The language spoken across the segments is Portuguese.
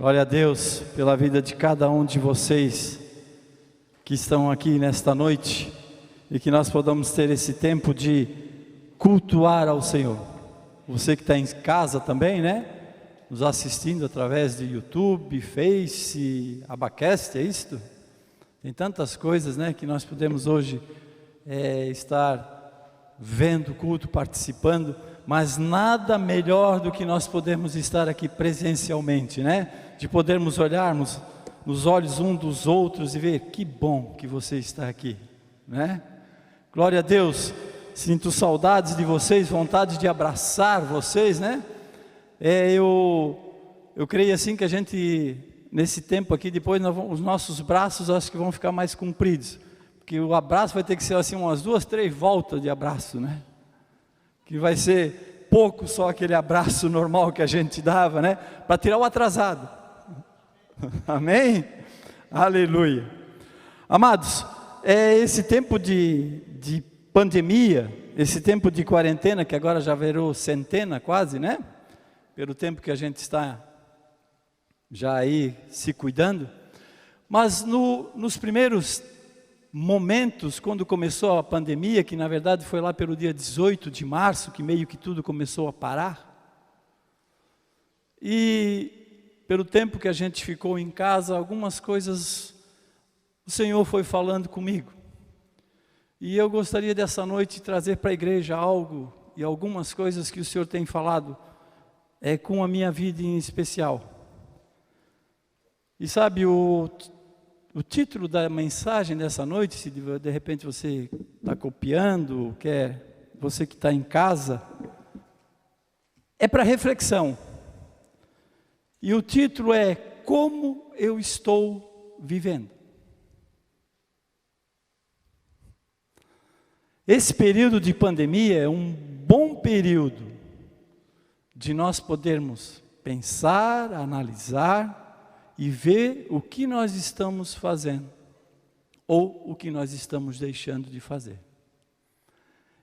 Glória a Deus pela vida de cada um de vocês que estão aqui nesta noite e que nós podamos ter esse tempo de cultuar ao Senhor. Você que está em casa também, né? Nos assistindo através de YouTube, Face, Abacast, é isto? Tem tantas coisas, né, que nós podemos hoje estar vendo o culto, participando, mas nada melhor do que nós podemos estar aqui presencialmente, né? De podermos olharmos nos olhos um dos outros e ver que bom que você está aqui, né? Glória a Deus. Sinto saudades de vocês, vontade de abraçar vocês, né? Eu creio assim que a gente, nesse tempo aqui, depois os nossos braços acho que vão ficar mais compridos, porque o abraço vai ter que ser assim umas 2, 3 voltas de abraço, né? Que vai ser pouco só aquele abraço normal que a gente dava, né? Para tirar o atrasado. Amém? Aleluia. Amados, esse tempo de pandemia, esse tempo de quarentena, que agora já virou centena quase, né? Pelo tempo que a gente está já aí se cuidando. Mas nos primeiros momentos, quando começou a pandemia, que na verdade foi lá pelo dia 18 de março, que meio que tudo começou a parar, e pelo tempo que a gente ficou em casa, algumas coisas o Senhor foi falando comigo, e eu gostaria dessa noite trazer para a igreja algo, e algumas coisas que o Senhor tem falado, com a minha vida em especial. E sabe, o título da mensagem dessa noite, se de repente você está copiando, você que está em casa, é para reflexão. E o título é Como eu estou vivendo. Esse período de pandemia é um bom período de nós podermos pensar, analisar, e ver o que nós estamos fazendo, ou o que nós estamos deixando de fazer.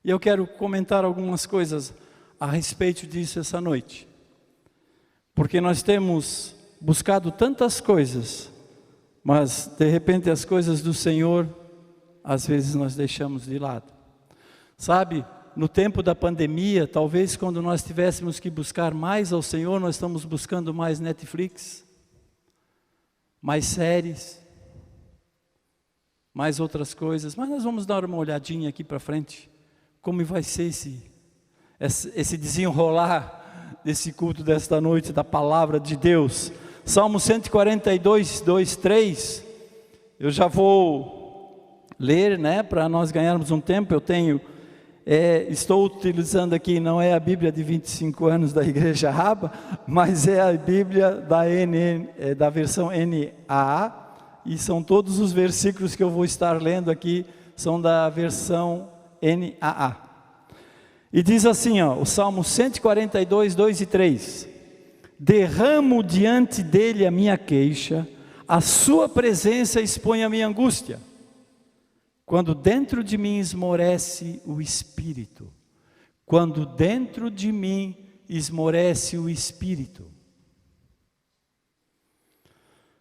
E eu quero comentar algumas coisas a respeito disso essa noite, porque nós temos buscado tantas coisas, mas de repente as coisas do Senhor, às vezes nós deixamos de lado. Sabe, no tempo da pandemia, talvez quando nós tivéssemos que buscar mais ao Senhor, nós estamos buscando mais Netflix, mais séries, mais outras coisas, mas nós vamos dar uma olhadinha aqui para frente, como vai ser esse desenrolar desse culto desta noite, da palavra de Deus. Salmo 142, 2, 3, eu já vou ler, né, para nós ganharmos um tempo. Eu estou utilizando aqui, não é a Bíblia de 25 anos da Igreja Raba, mas é a Bíblia da versão NAA, e são todos os versículos que eu vou estar lendo aqui, são da versão NAA. E diz assim, o Salmo 142, 2 e 3, derramo diante dele a minha queixa, a sua presença expõe a minha angústia. Quando dentro de mim esmorece o Espírito, quando dentro de mim esmorece o Espírito.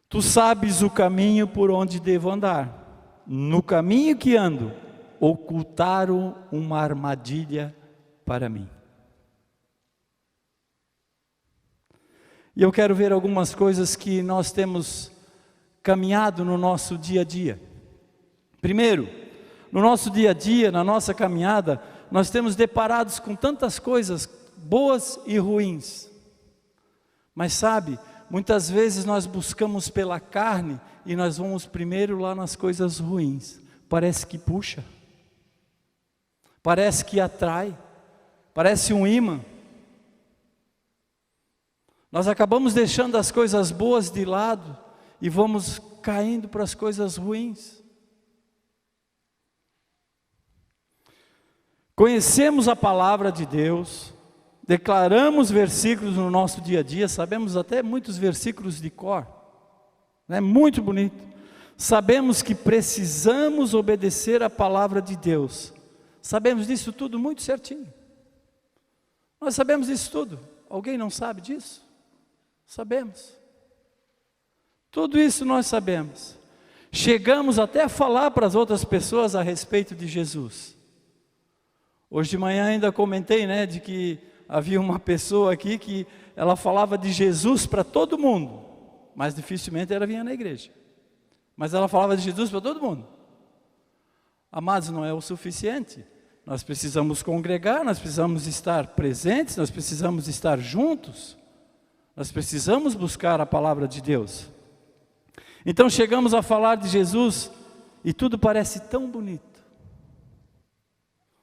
Tu sabes o caminho por onde devo andar, no caminho que ando, ocultaram uma armadilha para mim. E eu quero ver algumas coisas que nós temos caminhado no nosso dia a dia. Primeiro, no nosso dia a dia, na nossa caminhada, nós temos deparados com tantas coisas boas e ruins. Mas sabe, muitas vezes nós buscamos pela carne e nós vamos primeiro lá nas coisas ruins. Parece que puxa, parece que atrai, parece um imã. Nós acabamos deixando as coisas boas de lado e vamos caindo para as coisas ruins. Conhecemos a palavra de Deus, declaramos versículos no nosso dia a dia, sabemos até muitos versículos de cor, né? Muito bonito. Sabemos que precisamos obedecer a palavra de Deus, sabemos disso tudo muito certinho. Nós sabemos disso tudo. Alguém não sabe disso? Sabemos. Tudo isso nós sabemos. Chegamos até a falar para as outras pessoas a respeito de Jesus. Hoje de manhã ainda comentei, né, de que havia uma pessoa aqui que ela falava de Jesus para todo mundo, mas dificilmente ela vinha na igreja. Mas ela falava de Jesus para todo mundo. Amados, não é o suficiente. Nós precisamos congregar, nós precisamos estar presentes, nós precisamos estar juntos. Nós precisamos buscar a palavra de Deus. Então chegamos a falar de Jesus e tudo parece tão bonito.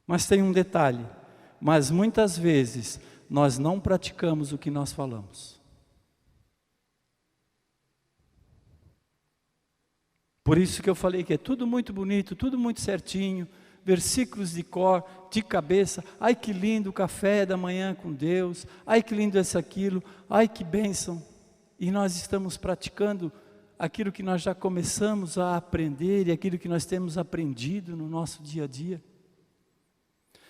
Mas tem um detalhe, mas muitas vezes nós não praticamos o que nós falamos. Por isso que eu falei que é tudo muito bonito, tudo muito certinho, versículos de cor, de cabeça. Ai que lindo o café da manhã com Deus, ai que lindo esse aquilo, ai que bênção. E nós estamos praticando aquilo que nós já começamos a aprender e aquilo que nós temos aprendido no nosso dia a dia.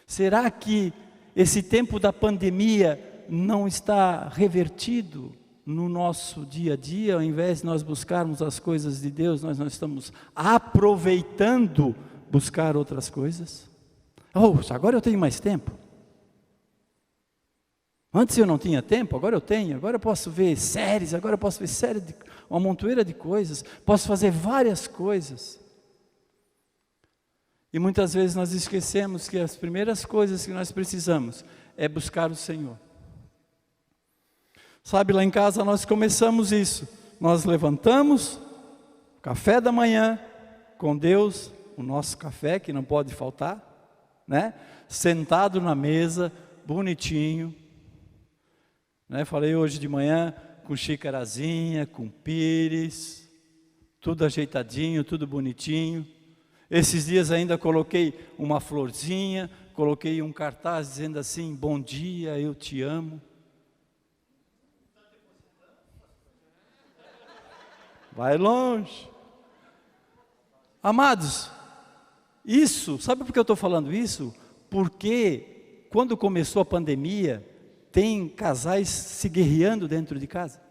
Será que esse tempo da pandemia não está revertido no nosso dia a dia? Ao invés de nós buscarmos as coisas de Deus, nós não estamos aproveitando buscar outras coisas? Agora eu tenho mais tempo. Antes eu não tinha tempo, agora eu tenho. Agora eu posso ver séries, agora eu posso ver uma montoeira de coisas. Posso fazer várias coisas. E muitas vezes nós esquecemos que as primeiras coisas que nós precisamos é buscar o Senhor. Sabe, lá em casa nós começamos isso. Nós levantamos, café da manhã, com Deus, o nosso café que não pode faltar, né? Sentado na mesa, bonitinho, né? Falei hoje de manhã com xicarazinha, com pires, tudo ajeitadinho, tudo bonitinho. Esses dias ainda coloquei uma florzinha, coloquei um cartaz dizendo assim: bom dia, eu te amo. Vai longe. Amados, isso, sabe por que eu estou falando isso? Porque quando começou a pandemia, tem casais se guerreando dentro de casa.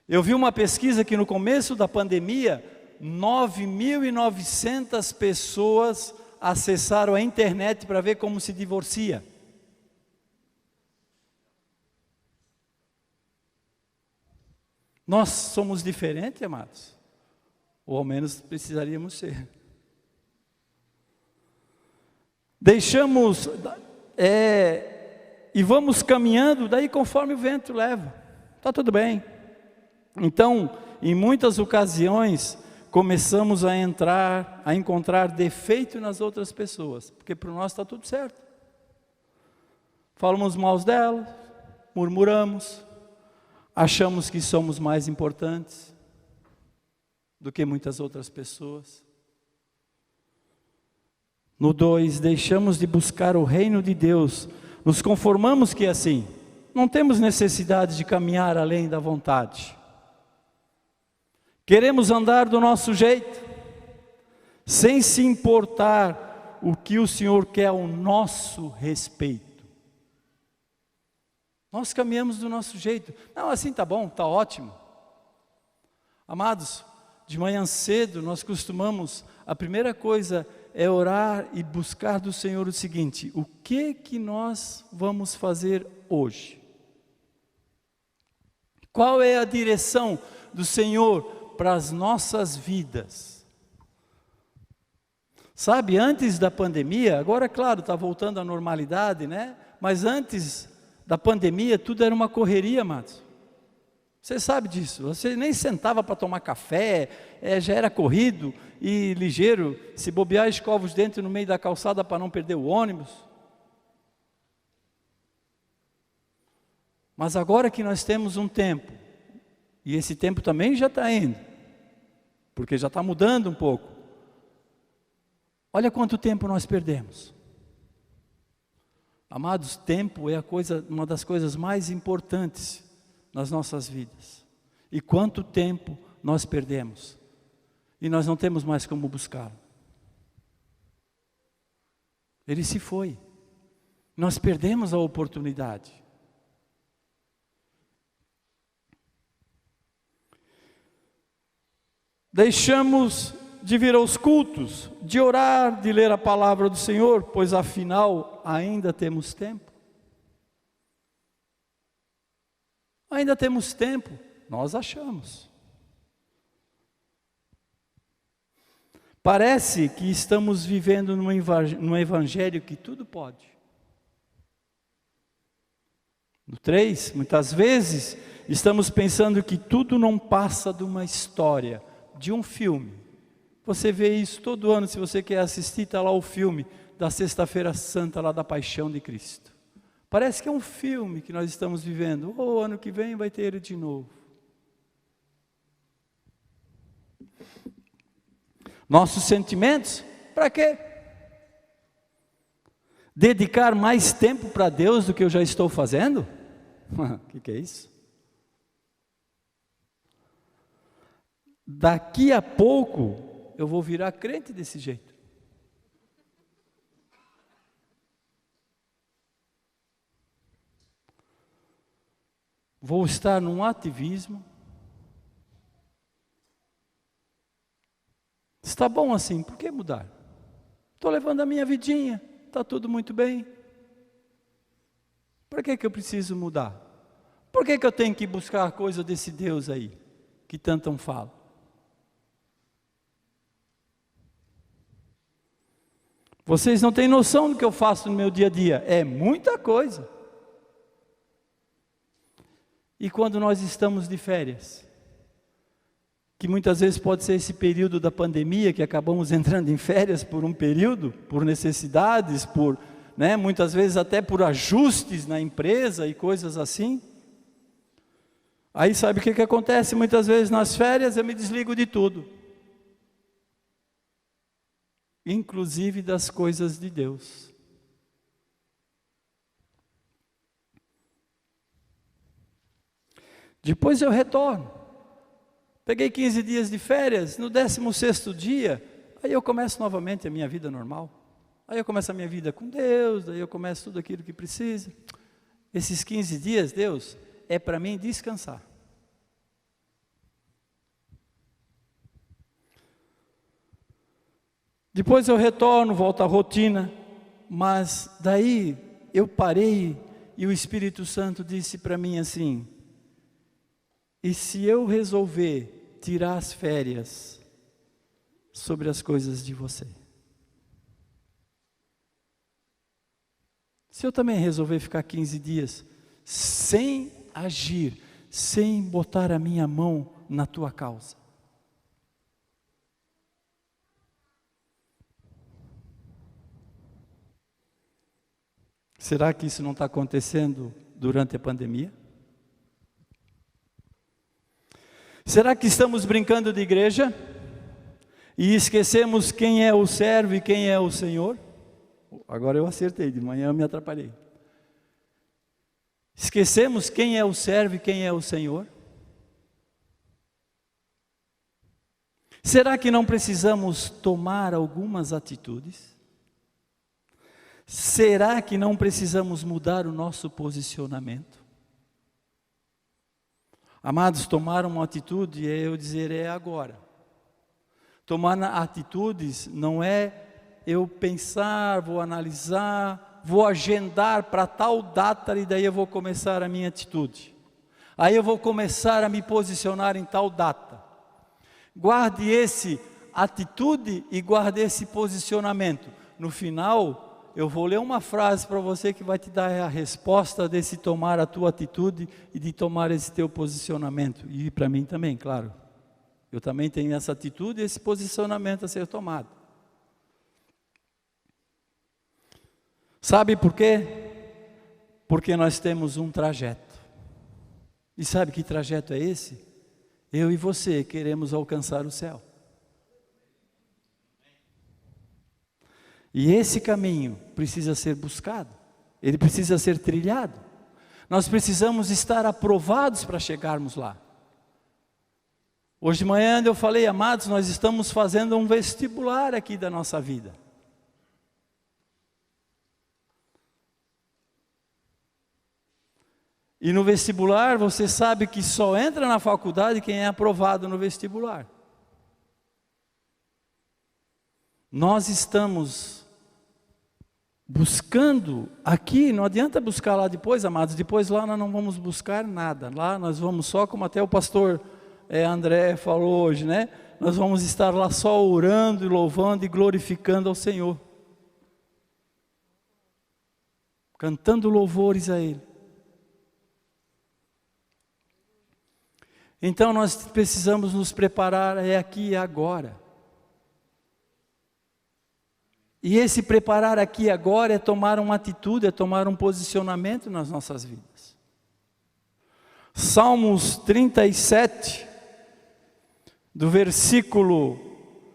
Eu vi uma pesquisa que no começo da pandemia, 9.900 pessoas acessaram a internet para ver como se divorcia. Nós somos diferentes, amados? Ou ao menos precisaríamos ser. Deixamos, e vamos caminhando, daí conforme o vento leva. Está tudo bem. Então, em muitas ocasiões, começamos a encontrar defeito nas outras pessoas, porque para nós está tudo certo. Falamos mal delas, murmuramos, achamos que somos mais importantes do que muitas outras pessoas. No 2, deixamos de buscar o reino de Deus, nos conformamos que é assim, não temos necessidade de caminhar além da vontade. Queremos andar do nosso jeito, sem se importar o que o Senhor quer ao nosso respeito. Nós caminhamos do nosso jeito. Não, assim está bom, está ótimo. Amados, de manhã cedo nós costumamos, a primeira coisa é orar e buscar do Senhor o seguinte: o que nós vamos fazer hoje? Qual é a direção do Senhor para as nossas vidas? Sabe, antes da pandemia, agora claro, está voltando à normalidade, né? Mas antes da pandemia, tudo era uma correria, amados. Você sabe disso, você nem sentava para tomar café, já era corrido e ligeiro, se bobear, escova os dentes no meio da calçada para não perder o ônibus. Mas agora que nós temos um tempo, e esse tempo também já está indo, porque já está mudando um pouco. Olha quanto tempo nós perdemos. Amados, tempo é uma das coisas mais importantes nas nossas vidas. E quanto tempo nós perdemos. E nós não temos mais como buscá-lo. Ele se foi. Nós perdemos a oportunidade. Deixamos de vir aos cultos, de orar, de ler a palavra do Senhor, pois afinal ainda temos tempo. Ainda temos tempo, nós achamos. Parece que estamos vivendo num evangelho que tudo pode. No 3, muitas vezes, estamos pensando que tudo não passa de uma história, de um filme. Você vê isso todo ano, se você quer assistir, está lá o filme da Sexta-feira Santa, lá da Paixão de Cristo. Parece que é um filme que nós estamos vivendo. Ano que vem vai ter ele de novo. Nossos sentimentos, para quê? Dedicar mais tempo para Deus do que eu já estou fazendo? O que é isso? Daqui a pouco eu vou virar crente desse jeito. Vou estar num ativismo. Está bom assim, por que mudar? Estou levando a minha vidinha, está tudo muito bem. Para que eu preciso mudar? Por que eu tenho que buscar a coisa desse Deus aí, que tanto fala? Vocês não têm noção do que eu faço no meu dia a dia, é muita coisa. E quando nós estamos de férias, que muitas vezes pode ser esse período da pandemia, que acabamos entrando em férias por um período, por necessidades, muitas vezes até por ajustes na empresa e coisas assim. Aí sabe o que acontece? Muitas vezes nas férias eu me desligo de tudo. Inclusive das coisas de Deus. Depois eu retorno. Peguei 15 dias de férias, no 16º dia, aí eu começo novamente a minha vida normal. Aí eu começo a minha vida com Deus, aí eu começo tudo aquilo que precisa. Esses 15 dias, Deus, é para mim descansar. Depois eu retorno, volto à rotina, mas daí eu parei e o Espírito Santo disse para mim assim: e se eu resolver tirar as férias sobre as coisas de você? Se eu também resolver ficar 15 dias sem agir, sem botar a minha mão na tua causa? Será que isso não está acontecendo durante a pandemia? Será que estamos brincando de igreja e esquecemos quem é o servo e quem é o Senhor? Agora eu acertei, de manhã eu me atrapalhei. Esquecemos quem é o servo e quem é o Senhor? Será que não precisamos tomar algumas atitudes? Será que não precisamos mudar o nosso posicionamento? Amados, tomar uma atitude é eu dizer é agora. Tomar atitudes não é eu pensar, vou analisar, vou agendar para tal data e daí eu vou começar a minha atitude. Aí eu vou começar a me posicionar em tal data. Guarde esse atitude e guarde esse posicionamento. No final, eu vou ler uma frase para você que vai te dar a resposta desse tomar a tua atitude e de tomar esse teu posicionamento. E para mim também, claro. Eu também tenho essa atitude e esse posicionamento a ser tomado. Sabe por quê? Porque nós temos um trajeto. E sabe que trajeto é esse? Eu e você queremos alcançar o céu. E esse caminho precisa ser buscado, ele precisa ser trilhado. Nós precisamos estar aprovados para chegarmos lá. Hoje de manhã eu falei, amados, nós estamos fazendo um vestibular aqui da nossa vida. E no vestibular você sabe que só entra na faculdade quem é aprovado no vestibular. nós estamos buscando aqui, não adianta buscar lá depois, amados, depois lá nós não vamos buscar nada, lá nós vamos só, como até o pastor André falou hoje, né? Nós vamos estar lá só orando e louvando e glorificando ao Senhor, cantando louvores a Ele. Então nós precisamos nos preparar, aqui e agora. E esse preparar aqui e agora é tomar uma atitude, é tomar um posicionamento nas nossas vidas. Salmos 37, do versículo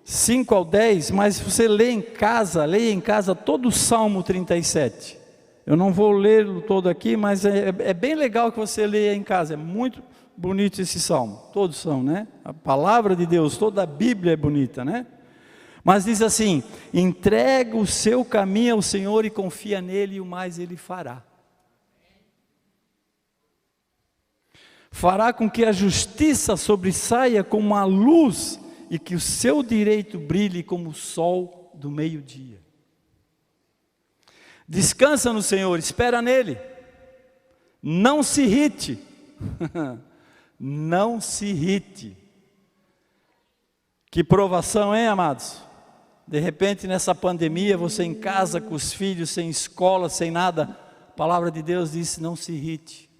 5 ao 10, mas você leia em casa todo o Salmo 37. Eu não vou lê-lo todo aqui, mas é bem legal que você leia em casa, é muito bonito esse Salmo, todos são, né? A palavra de Deus, toda a Bíblia é bonita, né? Mas diz assim: entrega o seu caminho ao Senhor e confia nele, e o mais Ele fará. Fará com que a justiça sobressaia como a luz, e que o seu direito brilhe como o sol do meio-dia. Descansa no Senhor, espera nele, não se irrite, não se irrite. Que provação, hein, amados? De repente nessa pandemia, você em casa com os filhos, sem escola, sem nada, a palavra de Deus diz: não se irrite.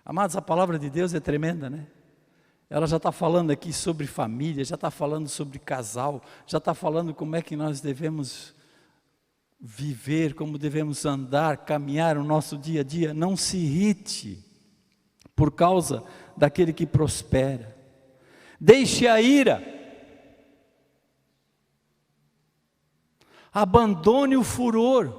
Amados, a palavra de Deus é tremenda, né? Ela já está falando aqui sobre família, já está falando sobre casal, já está falando como é que nós devemos viver, como devemos andar, caminhar o nosso dia a dia. Não se irrite por causa daquele que prospera. Deixe a ira, abandone o furor,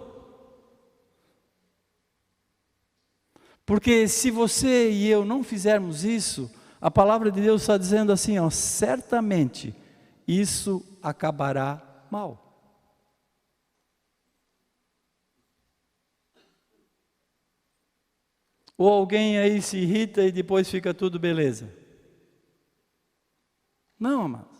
porque se você e eu não fizermos isso, a palavra de Deus está dizendo assim, ó, certamente isso acabará mal. Ou alguém aí se irrita e depois fica tudo beleza? Não, amados.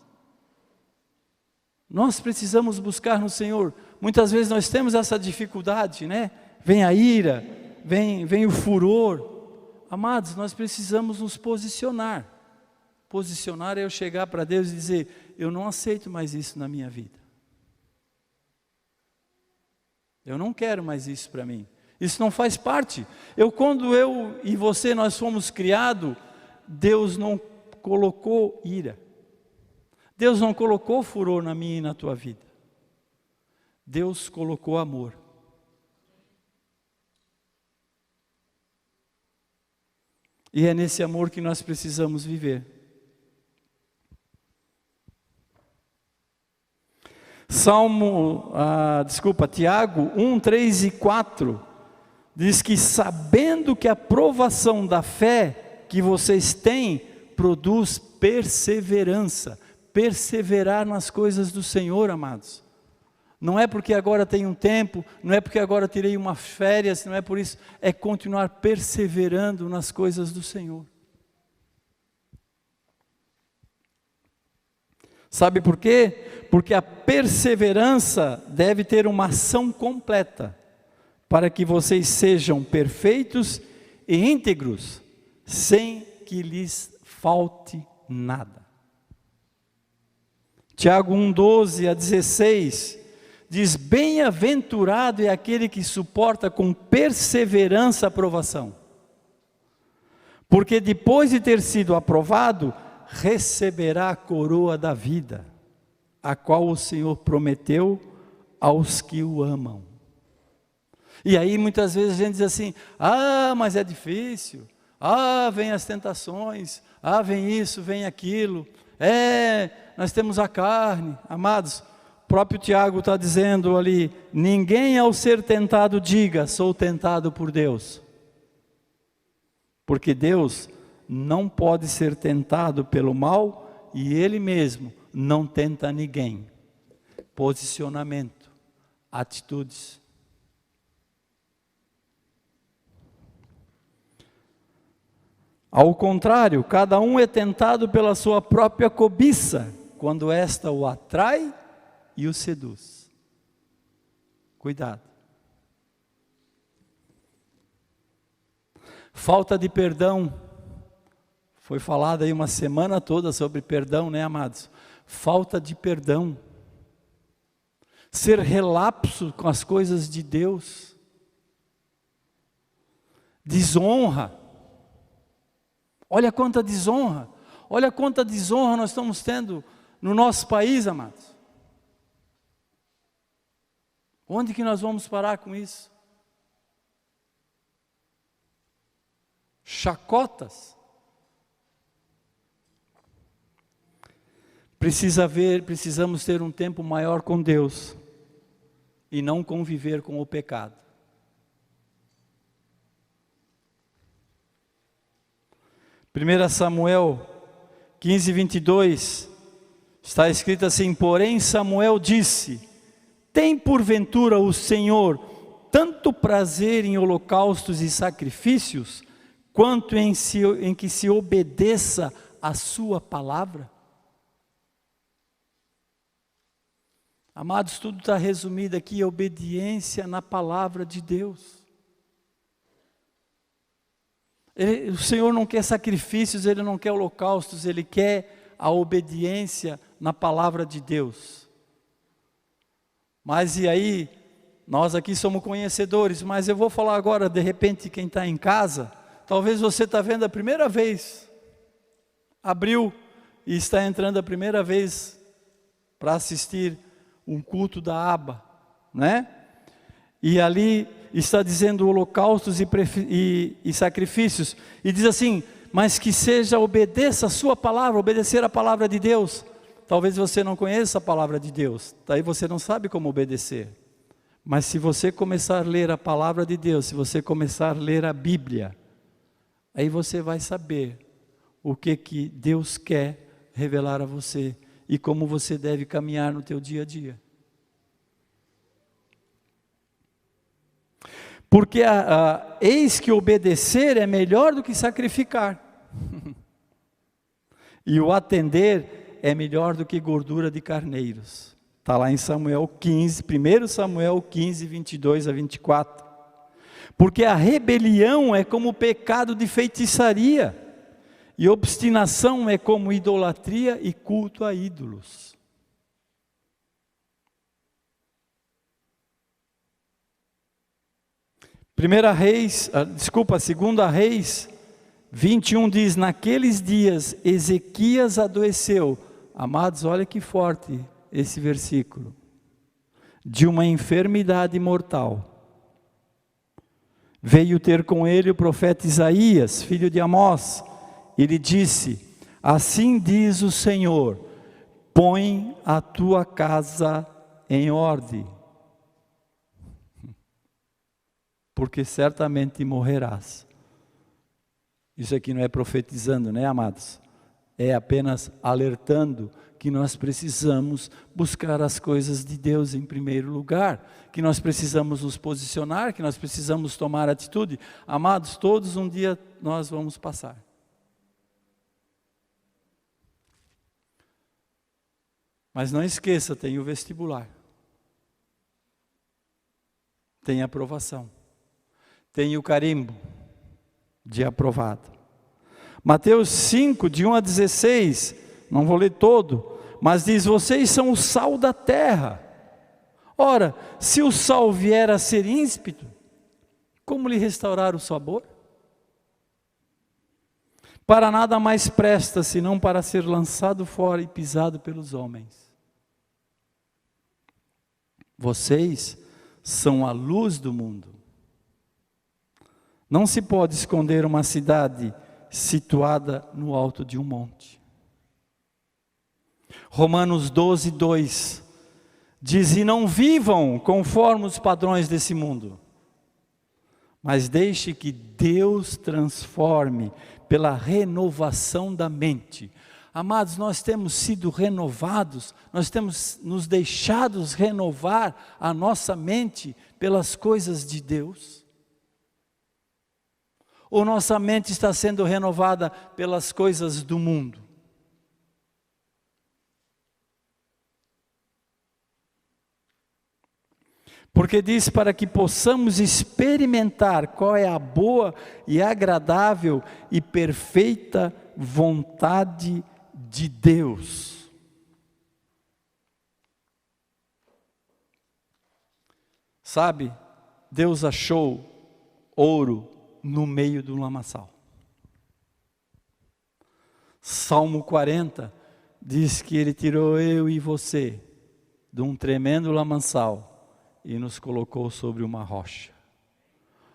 Nós precisamos buscar no Senhor. Muitas vezes nós temos essa dificuldade, né? Vem a ira, vem o furor. Amados, nós precisamos nos posicionar. Posicionar é eu chegar para Deus e dizer: eu não aceito mais isso na minha vida. Eu não quero mais isso para mim. Isso não faz parte. Quando eu e você nós fomos criados, Deus não colocou ira. Deus não colocou furor na minha e na tua vida. Deus colocou amor. E é nesse amor que nós precisamos viver. Tiago 1, 3 e 4, diz que sabendo que a provação da fé que vocês têm, produz perseverança. Perseverar nas coisas do Senhor, amados. Não é porque agora tem um tempo, não é porque agora tirei umas férias, não é por isso, é continuar perseverando nas coisas do Senhor. Sabe por quê? Porque a perseverança deve ter uma ação completa, para que vocês sejam perfeitos e íntegros, sem que lhes falte nada. Tiago 1, 12 a 16, diz: bem-aventurado é aquele que suporta com perseverança a provação, porque depois de ter sido aprovado, receberá a coroa da vida, a qual o Senhor prometeu aos que o amam. E aí muitas vezes a gente diz assim: mas é difícil, vem as tentações, vem isso, vem aquilo, nós temos a carne. Amados, o próprio Tiago está dizendo ali: ninguém ao ser tentado diga, sou tentado por Deus. Porque Deus não pode ser tentado pelo mal, e Ele mesmo não tenta ninguém. Posicionamento, atitudes. Ao contrário, cada um é tentado pela sua própria cobiça, quando esta o atrai e o seduz. Cuidado. Falta de perdão. Foi falado aí uma semana toda sobre perdão, né, amados? Falta de perdão. Ser relapso com as coisas de Deus. Desonra. Olha quanta desonra. Olha quanta desonra nós estamos tendo no nosso país, amados. Onde que nós vamos parar com isso? Chacotas. Precisamos ter um tempo maior com Deus e não conviver com o pecado. Primeira Samuel 15, 22, está escrito assim: porém Samuel disse: tem porventura o Senhor tanto prazer em holocaustos e sacrifícios, quanto em que se obedeça a sua palavra? Amados, tudo está resumido aqui: obediência na palavra de Deus. O Senhor não quer sacrifícios, Ele não quer holocaustos, Ele quer a obediência na palavra de Deus. Mas e aí, nós aqui somos conhecedores, mas eu vou falar agora, de repente, quem está em casa, talvez você está vendo a primeira vez, abriu e está entrando a primeira vez para assistir um culto da aba, né? E ali está dizendo holocaustos e sacrifícios, e diz assim: mas que seja, obedeça a sua palavra, obedecer a palavra de Deus. Talvez você não conheça a palavra de Deus, daí você não sabe como obedecer. Mas se você começar a ler a palavra de Deus, se você começar a ler a Bíblia, aí você vai saber o que Deus quer revelar a você e como você deve caminhar no teu dia a dia. Porque eis que obedecer é melhor do que sacrificar. E o atender é melhor do que gordura de carneiros. Está lá em Samuel 15, 1 Samuel 15, 22 a 24. Porque a rebelião é como o pecado de feitiçaria, e obstinação é como idolatria e culto a ídolos. Segunda Reis 21 diz: naqueles dias Ezequias adoeceu. Amados, olha que forte esse versículo. De uma enfermidade mortal. Veio ter com ele o profeta Isaías, filho de Amós. Ele disse: assim diz o Senhor, põe a tua casa em ordem, porque certamente morrerás. Isso aqui não é profetizando, né, amados? É apenas alertando que nós precisamos buscar as coisas de Deus em primeiro lugar, que nós precisamos nos posicionar, que nós precisamos tomar atitude. Amados, todos um dia nós vamos passar. Mas não esqueça, tem o vestibular, tem a aprovação, tem o carimbo de aprovado. Mateus 5, de 1 a 16, não vou ler todo, mas diz: vocês são o sal da terra. Ora, se o sal vier a ser ínspido, como lhe restaurar o sabor? Para nada mais presta, senão para ser lançado fora e pisado pelos homens. Vocês são a luz do mundo. Não se pode esconder uma cidade situada no alto de um monte. Romanos 12, 2 diz: e não vivam conforme os padrões desse mundo, mas deixe que Deus transforme pela renovação da mente. Amados, nós temos sido renovados, nós temos nos deixados renovar a nossa mente pelas coisas de Deus. Ou nossa mente está sendo renovada pelas coisas do mundo? Porque diz para que possamos experimentar qual é a boa e agradável e perfeita vontade de Deus. Sabe, Deus achou ouro no meio do lamaçal. Salmo 40 diz que Ele tirou eu e você de um tremendo lamaçal e nos colocou sobre uma rocha.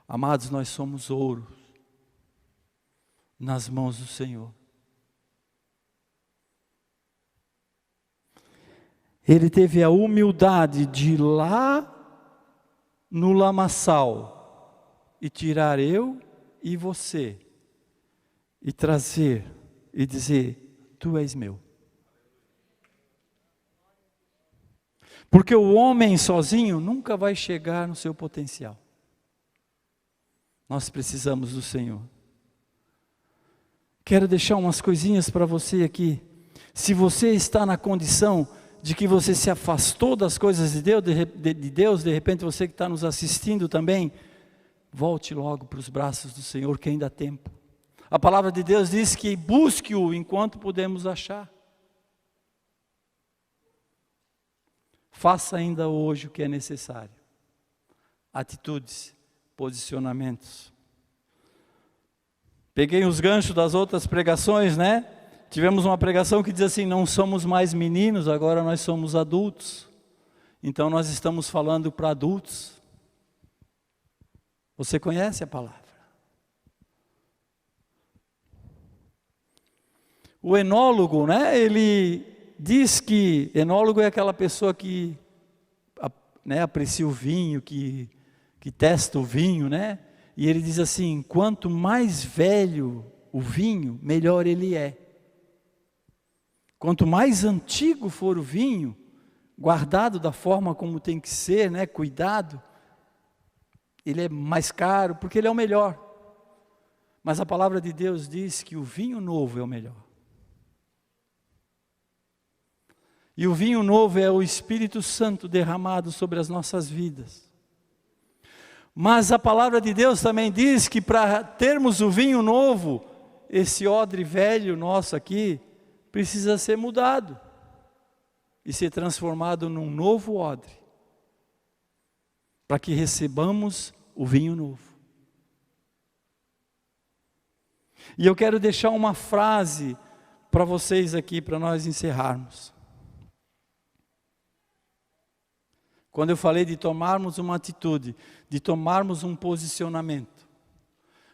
Amados, nós somos ouro nas mãos do Senhor. Ele teve a humildade de ir lá no lamaçal e tirar eu e você e trazer e dizer: tu és meu. Porque o homem sozinho nunca vai chegar no seu potencial. Nós precisamos do Senhor. Quero deixar umas coisinhas para você aqui. Se você está na condição de que você se afastou das coisas de Deus, de repente você que está nos assistindo também, volte logo para os braços do Senhor, que ainda há tempo. A palavra de Deus diz que busque-o enquanto podemos achar. Faça ainda hoje o que é necessário. Atitudes, posicionamentos. Peguei os ganchos das outras pregações, né? Tivemos uma pregação que diz assim: não somos mais meninos, agora nós somos adultos. Então nós estamos falando para adultos. Você conhece a palavra? O enólogo, né? Ele diz que enólogo é aquela pessoa que, né, aprecia o vinho, que testa o vinho, né? E ele diz assim: quanto mais velho o vinho, melhor ele é. Quanto mais antigo for o vinho, guardado da forma como tem que ser, né, cuidado, ele é mais caro, porque ele é o melhor. Mas a palavra de Deus diz que o vinho novo é o melhor. E o vinho novo é o Espírito Santo derramado sobre as nossas vidas. Mas a palavra de Deus também diz que para termos o vinho novo, esse odre velho nosso aqui, precisa ser mudado e ser transformado num novo odre, para que recebamos o vinho novo. E eu quero deixar uma frase para vocês aqui, para nós encerrarmos. Quando eu falei de tomarmos uma atitude, de tomarmos um posicionamento.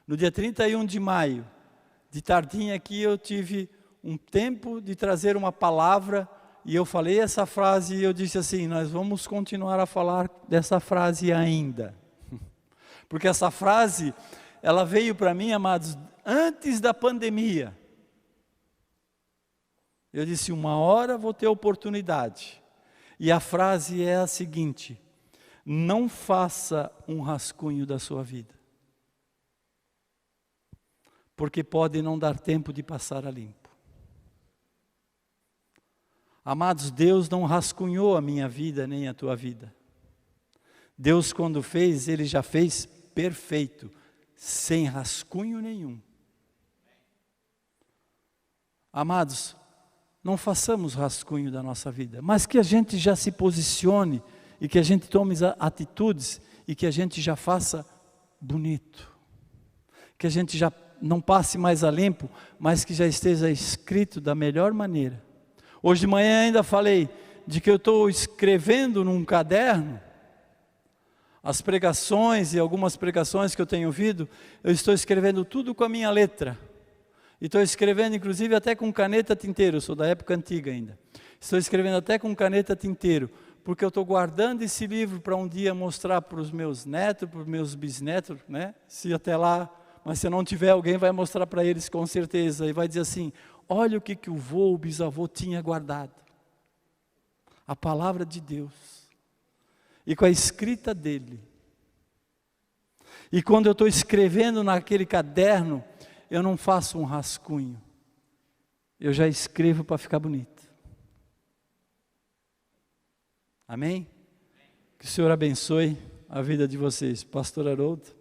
No dia 31 de maio, de tardinha aqui, eu tive um tempo de trazer uma palavra, e eu falei essa frase, e eu disse assim: nós vamos continuar a falar dessa frase ainda. Porque essa frase, ela veio para mim, amados, antes da pandemia. Eu disse: uma hora vou ter oportunidade. E a frase é a seguinte: não faça um rascunho da sua vida, porque pode não dar tempo de passar a limpo. Amados, Deus não rascunhou a minha vida nem a tua vida. Deus, quando fez, Ele já fez perfeito, sem rascunho nenhum. Amados, não façamos rascunho da nossa vida, mas que a gente já se posicione e que a gente tome atitudes e que a gente já faça bonito. Que a gente já não passe mais a limpo, mas que já esteja escrito da melhor maneira. Hoje de manhã ainda falei de que eu estou escrevendo num caderno as pregações e algumas pregações que eu tenho ouvido, eu estou escrevendo tudo com a minha letra. E estou escrevendo inclusive até com caneta tinteiro, eu sou da época antiga ainda. Estou escrevendo até com caneta tinteiro, porque eu estou guardando esse livro para um dia mostrar para os meus netos, para os meus bisnetos, né? Se até lá, mas se não tiver, alguém vai mostrar para eles com certeza, e vai dizer assim: olha o que o bisavô tinha guardado. A palavra de Deus. E com a escrita dele. E quando eu estou escrevendo naquele caderno, eu não faço um rascunho. Eu já escrevo para ficar bonito. Amém? Que o Senhor abençoe a vida de vocês. Pastor Haroldo.